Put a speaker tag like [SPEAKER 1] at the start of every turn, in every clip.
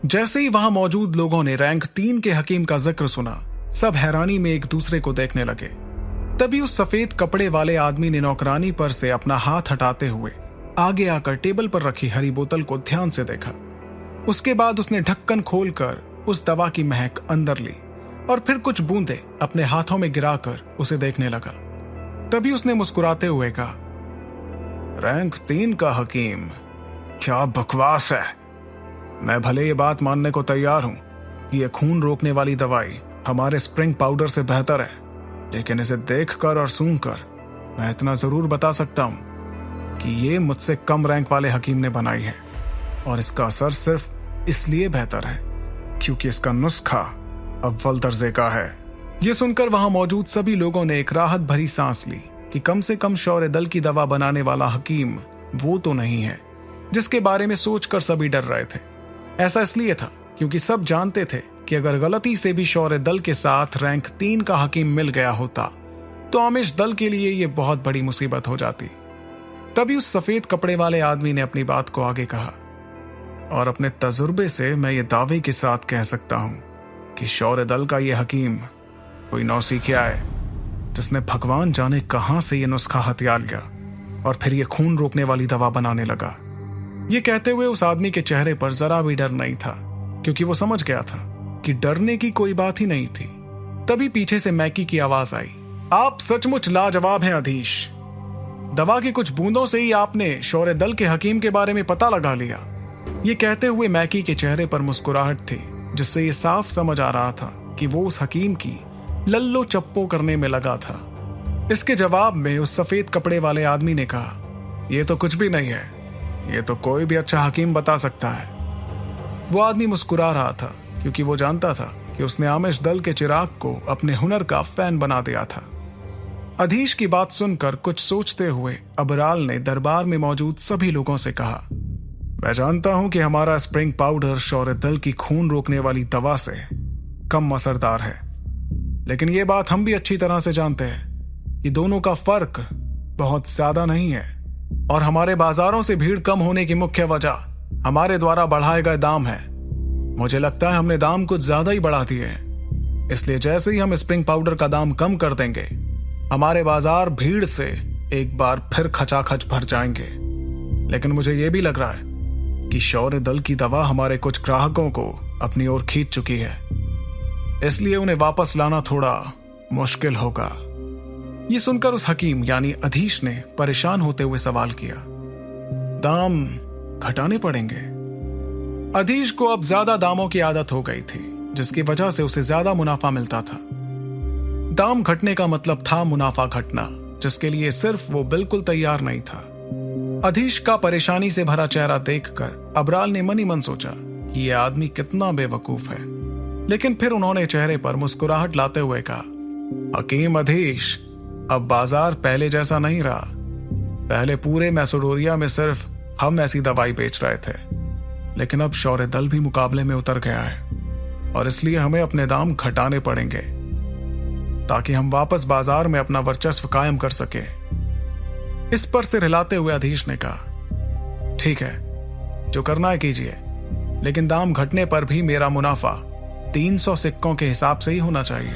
[SPEAKER 1] जैसे ही वहां मौजूद लोगों ने रैंक 3 के हकीम का जिक्र सुना, सब हैरानी में एक दूसरे को देखने लगे। तभी उस सफेद कपड़े वाले आदमी ने नौकरानी पर से अपना हाथ हटाते हुए आगे आकर टेबल पर रखी हरी बोतल को ध्यान से देखा। उसके बाद उसने ढक्कन खोलकर उस दवा की महक अंदर ली और फिर कुछ बूंदे अपने हाथों में गिराकर उसे देखने लगा। तभी उसने मुस्कुराते हुए कहा, रैंक 3 का हकीम, क्या बकवास है। मैं भले ये बात मानने को तैयार हूं कि ये खून रोकने वाली दवाई हमारे स्प्रिंग पाउडर से बेहतर है, लेकिन इसे देखकर और सुनकर मैं इतना जरूर बता सकता हूं कि ये मुझसे कम रैंक वाले हकीम ने बनाई है और इसका असर सिर्फ इसलिए बेहतर है क्योंकि इसका नुस्खा अव्वल दर्जे का है। ये सुनकर वहां मौजूद सभी लोगों ने एक राहत भरी सांस ली कि कम से कम शौर्य दल की दवा बनाने वाला हकीम वो तो नहीं है जिसके बारे में सोचकर सभी डर रहे थे। ऐसा इसलिए था क्योंकि सब जानते थे कि अगर गलती से भी शौर्य दल के साथ रैंक 3 का हकीम मिल गया होता तो आमिश दल के लिए यह बहुत बड़ी मुसीबत हो जाती। तभी उस सफेद कपड़े वाले आदमी ने अपनी बात को आगे कहा, और अपने तजुर्बे से मैं ये दावे के साथ कह सकता हूं कि शौर्य दल का यह हकीम कोई नौसिखिया है जिसने भगवान जाने कहां से यह नुस्खा हथियार लिया और फिर यह खून रोकने वाली दवा बनाने लगा। ये कहते हुए उस आदमी के चेहरे पर जरा भी डर नहीं था क्योंकि वो समझ गया था कि डरने की कोई बात ही नहीं थी। तभी पीछे से मैकी की आवाज आई, आप सचमुच लाजवाब हैं अधीश। दवा की कुछ बूंदों से ही आपने शौर्य दल के हकीम के बारे में पता लगा लिया। ये कहते हुए मैकी के चेहरे पर मुस्कुराहट थी जिससे ये साफ समझ आ रहा था कि वो उस हकीम की लल्लो चप्पो करने में लगा था। इसके जवाब में उस सफेद कपड़े वाले आदमी ने कहा, यह तो कुछ भी नहीं है, ये तो कोई भी अच्छा हकीम बता सकता है। वो आदमी मुस्कुरा रहा था क्योंकि वो जानता था कि उसने आमिश दल के चिराग को अपने हुनर का फैन बना दिया था। अधीश की बात सुनकर कुछ सोचते हुए अबराल ने दरबार में मौजूद सभी लोगों से कहा, मैं जानता हूं कि हमारा स्प्रिंग पाउडर शौर्य दल की खून रोकने वाली दवा से कम असरदार है, लेकिन ये बात हम भी अच्छी तरह से जानते हैं कि दोनों का फर्क बहुत ज्यादा नहीं है और हमारे बाजारों से भीड़ कम होने की मुख्य वजह हमारे द्वारा बढ़ाए गए दाम है। मुझे लगता है हमने दाम कुछ ज्यादा ही बढ़ा दिए हैं, इसलिए जैसे ही हम स्प्रिंग पाउडर का दाम कम कर देंगे हमारे बाजार भीड़ से एक बार फिर खचाखच भर जाएंगे। लेकिन मुझे यह भी लग रहा है कि शौर्य दल की दवा हमारे कुछ ग्राहकों को अपनी ओर खींच चुकी है, इसलिए उन्हें वापस लाना थोड़ा मुश्किल होगा। ये सुनकर उस हकीम यानी अधीश ने परेशान होते हुए सवाल किया, दाम घटाने पड़ेंगे? अधीश को अब ज्यादा दामों की आदत हो गई थी जिसकी वजह से उसे ज्यादा मुनाफा मिलता था। दाम घटने का मतलब था मुनाफा घटना, जिसके लिए सिर्फ वो बिल्कुल तैयार नहीं था। अधीश का परेशानी से भरा चेहरा देखकर अबराल ने मन ही मन सोचा कि यह आदमी कितना बेवकूफ है, लेकिन फिर उन्होंने चेहरे पर मुस्कुराहट लाते हुए कहा, हकीम अधीश, अब बाजार पहले जैसा नहीं रहा। पहले पूरे मैसेडोरिया में सिर्फ हम ऐसी दवाई बेच रहे थे, लेकिन अब शौर्य दल भी मुकाबले में उतर गया है और इसलिए हमें अपने दाम घटाने पड़ेंगे ताकि हम वापस बाजार में अपना वर्चस्व कायम कर सके। इस पर सिर हिलाते हुए अधीश ने कहा, ठीक है, जो करना है कीजिए, लेकिन दाम घटने पर भी मेरा मुनाफा 300 सिक्कों के हिसाब से ही होना चाहिए।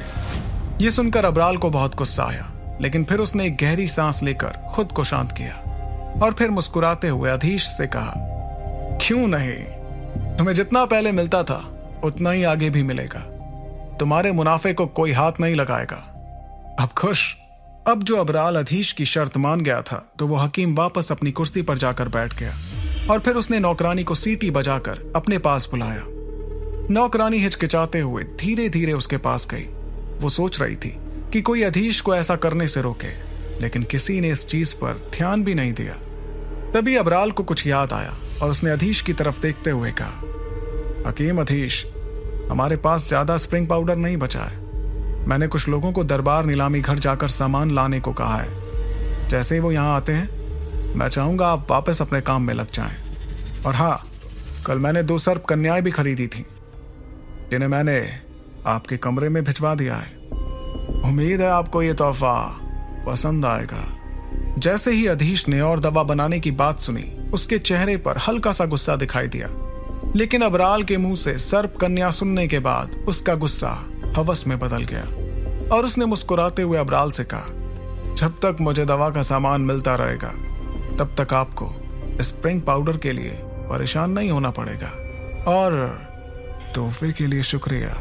[SPEAKER 1] यह सुनकर अबराल को बहुत गुस्सा आया, लेकिन फिर उसने एक गहरी सांस लेकर खुद को शांत किया और फिर मुस्कुराते हुए अधीश से कहा, क्यों नहीं, तुम्हें जितना पहले मिलता था उतना ही आगे भी मिलेगा। तुम्हारे मुनाफे को कोई हाथ नहीं लगाएगा। अब खुश? अब जो अबराल अधीश की शर्त मान गया था तो वो हकीम वापस अपनी कुर्सी पर जाकर बैठ गया और फिर उसने नौकरानी को सीटी बजाकर अपने पास बुलाया। नौकरानी हिचकिचाते हुए धीरे धीरे उसके पास गई। वो सोच रही थी कि कोई अधीश को ऐसा करने से रोके, लेकिन किसी ने इस चीज पर ध्यान भी नहीं दिया। तभी अबराल को कुछ याद आया और उसने अधीश की तरफ देखते हुए कहा, हकीम अधीश, हमारे पास ज्यादा स्प्रिंग पाउडर नहीं बचा है। मैंने कुछ लोगों को दरबार नीलामी घर जाकर सामान लाने को कहा है। जैसे ही वो यहाँ आते हैं मैं चाहूंगा आप वापस अपने काम में लग जाएं। और हाँ, कल मैंने 2 सर्प कन्याएं भी खरीदी थी जिन्हें मैंने आपके कमरे में भिजवा दिया है। उम्मीद है आपको ये तोहफा पसंद आएगा। जैसे ही अधीश ने और दवा बनाने की बात सुनी उसके चेहरे पर हल्का सा गुस्सा दिखाई दिया लेकिन अबराल के मुंह से सर्प कन्या सुनने के बाद उसका गुस्सा हवस में बदल गया और उसने मुस्कुराते हुए अबराल से कहा, जब तक मुझे दवा का सामान मिलता रहेगा तब तक आपको स्प्रिंग पाउडर के लिए परेशान नहीं होना पड़ेगा, और तोहफे के लिए शुक्रिया।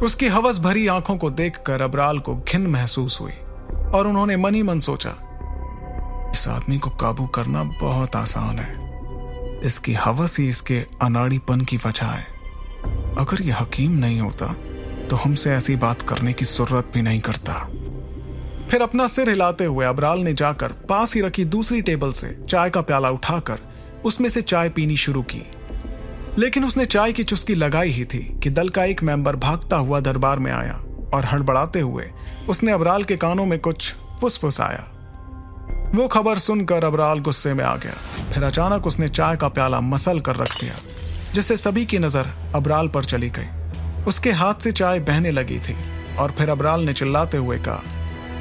[SPEAKER 1] उसकी हवस भरी आंखों को देखकर अबराल को घिन महसूस हुई और उन्होंने मन ही मन सोचा, इस आदमी को काबू करना बहुत आसान है, इसकी हवस ही इसके अनाड़ीपन की वजह है। अगर यह हकीम नहीं होता तो हमसे ऐसी बात करने की जरूरत भी नहीं करता। फिर अपना सिर हिलाते हुए अबराल ने जाकर पास ही रखी दूसरी टेबल से चाय का प्याला उठाकर उसमें से चाय पीनी शुरू की। लेकिन उसने चाय की चुस्की लगाई ही थी कि दल का एक मेंबर भागता हुआ दरबार में आया और हड़बड़ाते हुए उसने अबराल के कानों में कुछ फुसफुसाया। वो खबर सुनकर अबराल गुस्से में आ गया। फिर अचानक उसने चाय का प्याला मसल कर रख दिया, जिससे सभी की नजर अबराल पर चली गई। उसके हाथ से चाय बहने लगी थी और फिर अबराल ने चिल्लाते हुए कहा,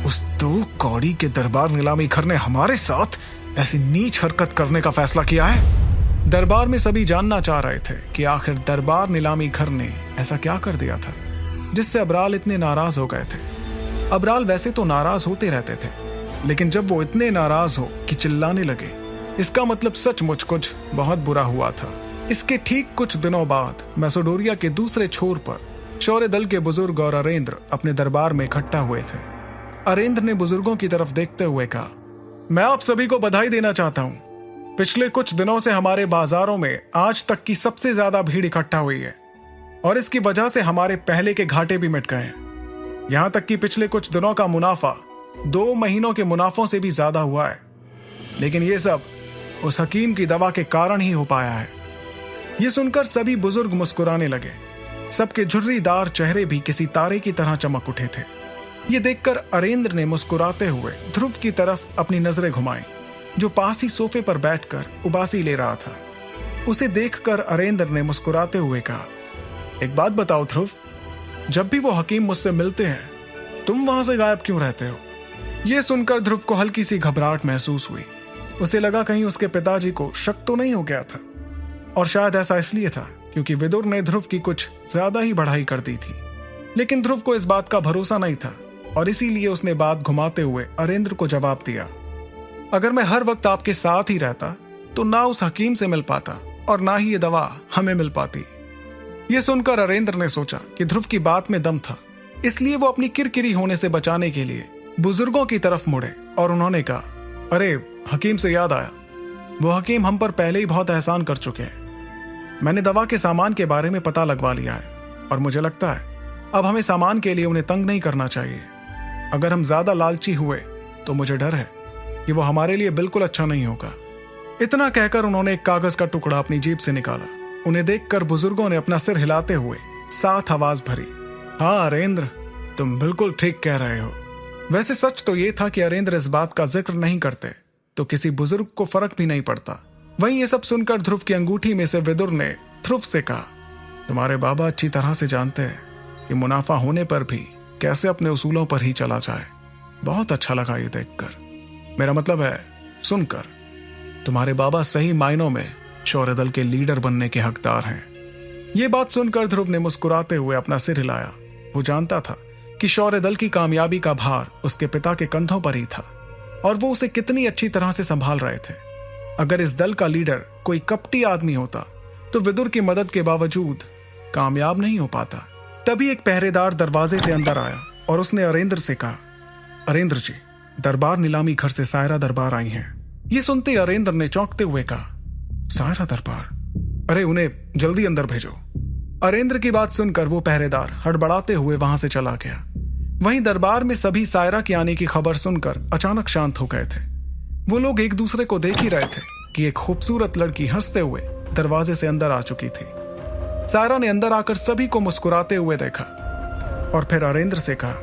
[SPEAKER 1] उस दो कौड़ी के दरबार नीलामी घर ने हमारे साथ ऐसी नीच हरकत करने का फैसला किया है। दरबार में सभी जानना चाह रहे थे कि आखिर दरबार नीलामी घर ने ऐसा क्या कर दिया था जिससे अबराल इतने नाराज हो गए थे। अबराल वैसे तो नाराज होते रहते थे, लेकिन जब वो इतने नाराज हो कि चिल्लाने लगे, इसका मतलब सचमुच कुछ बहुत बुरा हुआ था। इसके ठीक कुछ दिनों बाद मैसेडोनिया के दूसरे छोर पर शौर्य दल के बुजुर्ग और अरेंद्र अपने दरबार में इकट्ठा हुए थे। अरेंद्र ने बुजुर्गों की तरफ देखते हुए कहा, मैं आप सभी को बधाई देना चाहता हूं। पिछले कुछ दिनों से हमारे बाजारों में आज तक की सबसे ज्यादा भीड़ इकट्ठा हुई है और इसकी वजह से हमारे पहले के घाटे भी मिट गए हैं। यहां तक कि पिछले कुछ दिनों का मुनाफा 2 महीनों के मुनाफों से भी ज्यादा हुआ है। लेकिन ये सब उस हकीम की दवा के कारण ही हो पाया है। ये सुनकर सभी बुजुर्ग मुस्कुराने लगे। सबके झुर्रीदार चेहरे भी किसी तारे की तरह चमक उठे थे। ये देखकर अरेंद्र ने मुस्कुराते हुए ध्रुव की तरफ अपनी नजरें घुमाई, जो पास ही सोफे पर बैठकर उबासी ले रहा था। उसे देखकर अरेंद्र ने मुस्कुराते हुए कहा, एक बात बताओ ध्रुव, जब भी वो हकीम मुझसे मिलते हैं तुम वहां से गायब क्यों रहते हो? यह सुनकर ध्रुव को हल्की सी घबराहट महसूस हुई। उसे लगा कहीं उसके पिताजी को शक तो नहीं हो गया था, और शायद ऐसा इसलिए था क्योंकि विदुर ने ध्रुव की कुछ ज्यादा ही बढ़ाई कर दी थी। लेकिन ध्रुव को इस बात का भरोसा नहीं था और इसीलिए उसने बात घुमाते हुए अरेंद्र को जवाब दिया, अगर मैं हर वक्त आपके साथ ही रहता तो ना उस हकीम से मिल पाता और ना ही ये दवा हमें मिल पाती। यह सुनकर अरेंद्र ने सोचा कि ध्रुव की बात में दम था, इसलिए वो अपनी किरकिरी होने से बचाने के लिए बुजुर्गों की तरफ मुड़े और उन्होंने कहा, अरे हकीम से याद आया, वो हकीम हम पर पहले ही बहुत एहसान कर चुके हैं। मैंने दवा के सामान के बारे में पता लगवा लिया है और मुझे लगता है अब हमें सामान के लिए उन्हें तंग नहीं करना चाहिए। अगर हम ज्यादा लालची हुए तो मुझे डर है कि वो हमारे लिए बिल्कुल अच्छा नहीं होगा। इतना कहकर उन्होंने एक कागज का टुकड़ा अपनी जेब से निकाला। उन्हें देखकर बुजुर्गों ने अपना सिर हिलाते हुए साथ आवाज भरी, हाँ अरेंद्र, तुम बिल्कुल ठीक कह रहे हो। वैसे सच तो ये था कि अरेंद्र इस बात का जिक्र नहीं करते तो किसी बुजुर्ग को फर्क भी नहीं पड़ता। वहीं ये सब सुनकर ध्रुव की अंगूठी में से विदुर ने ध्रुव से कहा, तुम्हारे बाबा अच्छी तरह से जानते हैं कि मुनाफा होने पर भी कैसे अपने उसूलों पर ही चला जाए। बहुत अच्छा लगा ये देखकर, मेरा मतलब है सुनकर। तुम्हारे बाबा सही मायनों में शौर्य दल के लीडर बनने के हकदार हैं। ये बात सुनकर ध्रुव ने मुस्कुराते हुए अपना सिर हिलाया। वो जानता था कि शौर्य दल की कामयाबी का भार उसके पिता के कंधों पर ही था और वो उसे कितनी अच्छी तरह से संभाल रहे थे। अगर इस दल का लीडर कोई कपटी आदमी होता तो विदुर की मदद के बावजूद कामयाब नहीं हो पाता। तभी एक पहरेदार दरवाजे से अंदर आया और उसने अरेंद्र से कहा, अरेंद्र जी, दरबार नीलामी घर से सायरा दरबार आई हैं। ये सुनते अरेंद्र ने चौंकते हुए कहा, सायरा दरबार? अरे उन्हें जल्दी अंदर भेजो। अरेंद्र की बात सुनकर वो पहरेदार हड़बड़ाते हुए वहां से चला गया। वहीं दरबार में सभी सायरा के आने की खबर सुनकर अचानक शांत हो गए थे। वो लोग एक दूसरे को देख ही रहे थे कि एक खूबसूरत लड़की हंसते हुए दरवाजे से अंदर आ चुकी थी। सायरा ने अंदर आकर सभी को मुस्कुराते हुए देखा और फिर अरेंद्र से कहा,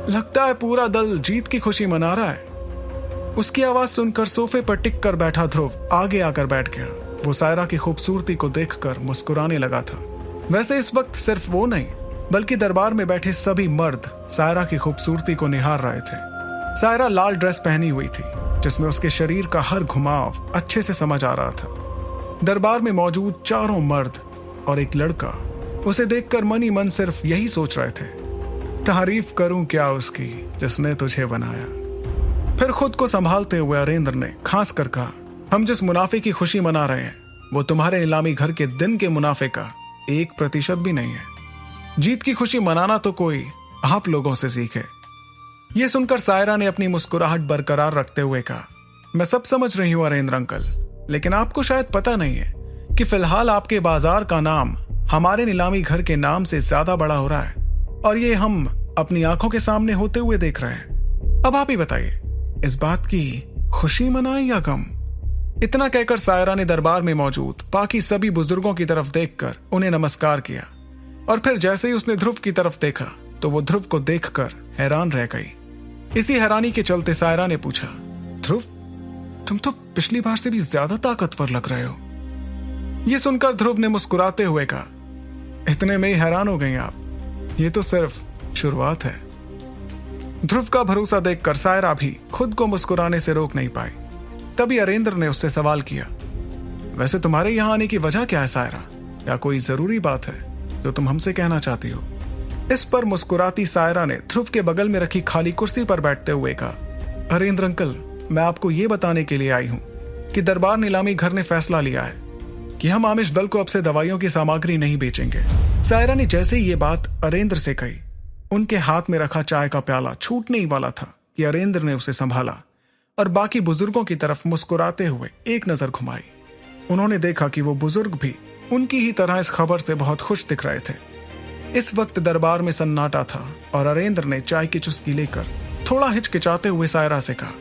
[SPEAKER 1] लगता है पूरा दल जीत की खुशी मना रहा है। उसकी आवाज सुनकर सोफे पर टिक कर बैठा ध्रुव आगे आकर बैठ गया। वो सायरा की खूबसूरती को देखकर मुस्कुराने लगा था। वैसे इस वक्त सिर्फ वो नहीं बल्कि दरबार में बैठे सभी मर्द सायरा की खूबसूरती को निहार रहे थे। सायरा लाल ड्रेस पहनी हुई थी जिसमें उसके शरीर का हर घुमाव अच्छे से समझ आ रहा था। दरबार में मौजूद चारों मर्द और एक लड़का उसे देखकर मन ही मन सिर्फ यही सोच रहे थे, तारीफ करूं क्या उसकी जिसने तुझे बनाया। फिर खुद को संभालते हुए अरेंद्र ने खास कर कहा, हम जिस मुनाफे की खुशी मना रहे हैं वो तुम्हारे नीलामी घर के दिन के मुनाफे का 1% भी नहीं है। जीत की खुशी मनाना तो कोई आप लोगों से सीखे। ये सुनकर सायरा ने अपनी मुस्कुराहट बरकरार रखते हुए कहा, मैं सब समझ रही हूं अरेंद्र अंकल, लेकिन आपको शायद पता नहीं है कि फिलहाल आपके बाजार का नाम हमारे नीलामी घर के नाम से ज्यादा बड़ा हो रहा है और ये हम अपनी आंखों के सामने होते हुए देख रहे हैं। अब आप ही बताइए, इस बात की खुशी मनाएं या गम? इतना कहकर सायरा ने दरबार में मौजूद बाकी सभी बुजुर्गों की तरफ देखकर उन्हें नमस्कार किया और फिर जैसे ही उसने ध्रुव की तरफ देखा तो वो ध्रुव को देखकर हैरान रह गई। इसी हैरानी के चलते सायरा ने पूछा, ध्रुव तुम तो पिछली बार से भी ज्यादा ताकतवर लग रहे हो। ये सुनकर ध्रुव ने मुस्कुराते हुए कहा, इतने में ही हैरान हो गई आप, ये तो सिर्फ शुरुआत है। ध्रुव का भरोसा देखकर सायरा भी खुद को मुस्कुराने से रोक नहीं पाई। तभी अरेंद्र ने उससे सवाल किया, वैसे तुम्हारे यहां आने की वजह क्या है सायरा, या कोई जरूरी बात है जो तुम हमसे कहना चाहती हो? इस पर मुस्कुराती सायरा ने ध्रुव के बगल में रखी खाली कुर्सी पर बैठते हुए कहा, अरेंद्र अंकल, मैं आपको यह बताने के लिए आई हूं कि दरबार नीलामी घर ने फैसला लिया है कि हम आमिष दल को अब से दवाइयों की सामग्री नहीं बेचेंगे। सायरा ने जैसे ही ये बात अरेंद्र से कही, उनके हाथ में रखा चाय का प्याला छूटने ही वाला था कि अरेंद्र ने उसे संभाला और बाकी बुजुर्गों की तरफ मुस्कुराते हुए एक नजर घुमाई। उन्होंने देखा कि वो बुजुर्ग भी उनकी ही तरह इस खबर से बहुत खुश दिख रहे थे। इस वक्त दरबार में सन्नाटा था और अरेंद्र ने चाय की चुस्की लेकर थोड़ा हिचकिचाते हुए सायरा से कहा,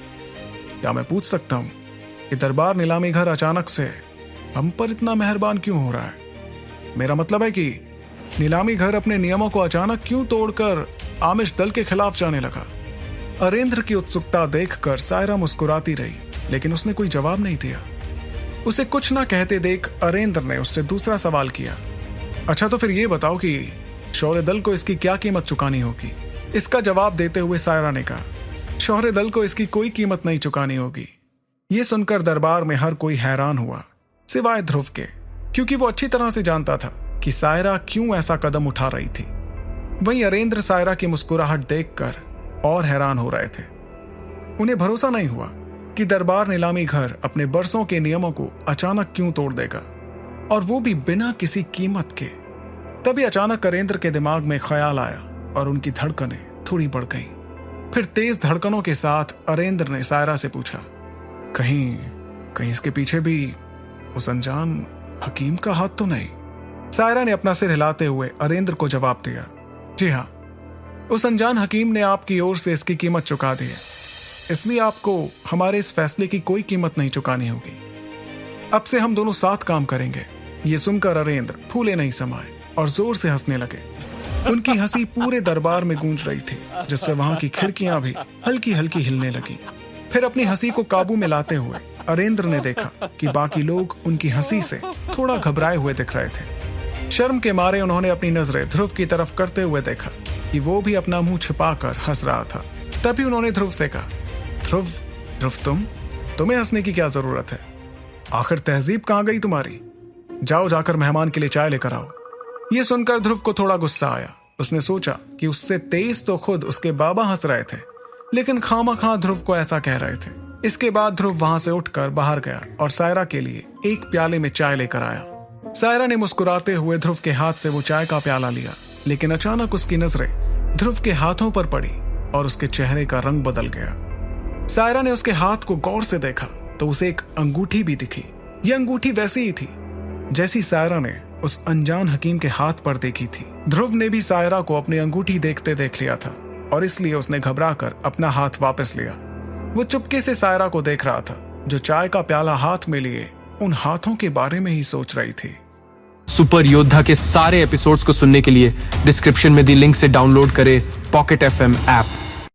[SPEAKER 1] क्या मैं पूछ सकता हूं कि दरबार नीलामी घर अचानक से हम पर इतना मेहरबान क्यों हो रहा है? मेरा मतलब है कि नीलामी घर अपने नियमों को अचानक क्यों तोड़कर आमिष दल के खिलाफ जाने लगा? अरेंद्र की उत्सुकता देखकर सायरा मुस्कुराती रही, लेकिन उसने कोई जवाब नहीं दिया। उसे कुछ ना कहते देख अरेंद्र ने उससे दूसरा सवाल किया, अच्छा तो फिर ये बताओ कि शौर्य दल को इसकी क्या कीमत चुकानी होगी? इसका जवाब देते हुए सायरा ने कहा, शौर्य दल को इसकी कोई कीमत नहीं चुकानी होगी। ये सुनकर दरबार में हर कोई हैरान हुआ सिवाय ध्रुव के, क्योंकि वो अच्छी तरह से जानता था कि सायरा क्यों ऐसा कदम उठा रही थी। वहीं अरेंद्र सायरा की मुस्कुराहट देखकर और हैरान हो रहे थे। उन्हें भरोसा नहीं हुआ कि दरबार नीलामी घर अपने बरसों के नियमों को अचानक क्यों तोड़ देगा, और वो भी बिना किसी कीमत के। तभी अचानक अरेंद्र के दिमाग में ख्याल आया और उनकी धड़कनें थोड़ी बढ़ गईं। फिर तेज धड़कनों के साथ अरेंद्र ने सायरा से पूछा, कहीं इसके पीछे भी उस अनजान हकीम का हाथ तो नहीं? सायरा ने अपना सिर हिलाते हुए अरेंद्र को जवाब दिया, जी हाँ, उस अनजान हकीम ने आपकी ओर से इसकी कीमत चुका दी है, इसलिए आपको हमारे इस फैसले की कोई कीमत नहीं चुकानी होगी। अब से हम दोनों साथ काम करेंगे। ये सुनकर अरेंद्र फूले नहीं समाये और जोर से हंसने लगे। उनकी हंसी पूरे दरबार में गूंज रही थी, जिससे वहां की खिड़कियां भी हल्की हल्की हिलने लगी। फिर अपनी हंसी को काबू में लाते हुए अरेंद्र ने देखा कि बाकी लोग उनकी हंसी से थोड़ा घबराए हुए दिख रहे थे। शर्म के मारे उन्होंने अपनी नजरें ध्रुव की तरफ करते हुए देखा कि वो भी अपना मुंह छिपाकर हंस रहा था। तभी उन्होंने ध्रुव से कहा, ध्रुव तुम्हें हंसने की क्या जरूरत है? आखिर तहजीब कहां गई तुम्हारी? जाओ जाकर मेहमान के लिए चाय लेकर आओ। ये सुनकर ध्रुव को थोड़ा गुस्सा आया। उसने सोचा कि उससे तेज तो खुद उसके बाबा हंस रहे थे, लेकिन खामखा ध्रुव को ऐसा कह रहे थे। इसके बाद ध्रुव वहां से उठकर बाहर गया और सायरा के लिए एक प्याले में चाय लेकर आया। सायरा ने मुस्कुराते हुए ध्रुव के हाथ से वो चाय का प्याला लिया, लेकिन अचानक उसकी नजरें ध्रुव के हाथों पर पड़ी और उसके चेहरे का रंग बदल गया। सायरा ने उसके हाथ को गौर से देखा तो उसे एक अंगूठी भी दिखी। यह अंगूठी वैसी ही थी जैसी सायरा ने उस अनजान हकीम के हाथ पर देखी थी। ध्रुव ने भी सायरा को अपनी अंगूठी देखते देख लिया था और इसलिए उसने घबराकर अपना हाथ वापस लिया। वो चुपके से सायरा को देख रहा था, जो चाय का प्याला हाथ में लिए उन हाथों के बारे में ही सोच रही थी।
[SPEAKER 2] सुपर योद्धा के सारे एपिसोड्स को सुनने के लिए डिस्क्रिप्शन में दी लिंक से डाउनलोड करें पॉकेट FM ऐप।